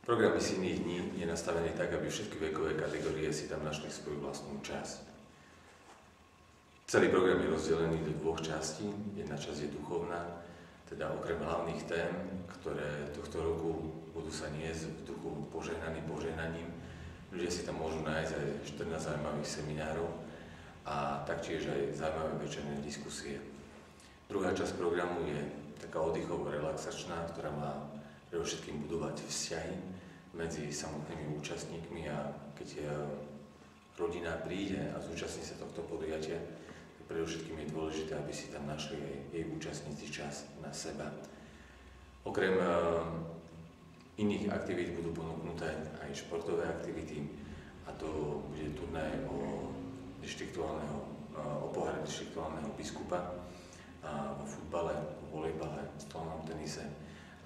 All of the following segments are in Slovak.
Program misijných dní je nastavený tak, aby všetky vekové kategórie si tam našli svoju vlastnú časť. Celý program je rozdelený do dvoch častí. Jedna časť je duchovná, teda okrem hlavných tém, ktoré tohto roku budú sa niesť v duchu požehnaním. Ľudia si tam môžu nájsť aj 14 zaujímavých seminárov a taktiež aj zaujímavé večerné diskusie. Druhá časť programu je taká oddychovo-relaxačná, ktorá má predovšetkým budovať vzťahy medzi samotnými účastníkmi, a keď rodina príde a zúčastní sa tohto podujatia, tak predovšetkým je dôležité, aby si tam našli aj jej účastníci čas na seba. Okrem iných aktivít budú ponúknuté aj športové aktivity, a to bude turnaj o pohár dištriktuálneho biskupa, vo futbale, vo volejbale, stolnom tenise,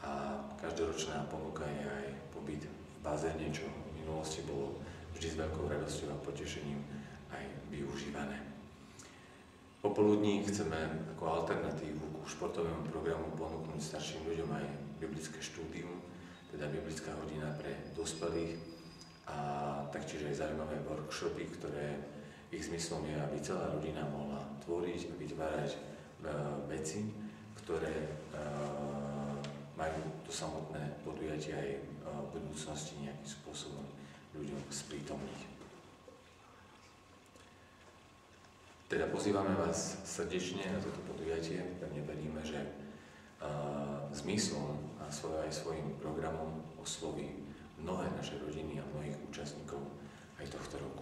a každoročná ponuka je aj pobyt v bazéne, čo v minulosti bolo vždy s veľkou radosťou a potešením aj využívané. Popoludní chceme ako alternatívu ku športovému programu ponúknuť starším ľuďom aj biblické štúdium, teda biblická hodina pre dospelých, a taktiež aj zaujímavé workshopy, ktoré ich zmyslom je, aby celá rodina mohla tvoriť a vytvárať veci, ktoré majú to samotné podujatie aj v budúcnosti nejakým spôsobom ľuďom sprítomniť. Teda pozývame vás srdečne na toto podujatie. Pevne veríme, že zmyslom a aj svojím programom osloví mnohé naše rodiny a mnohých účastníkov aj tohto roku.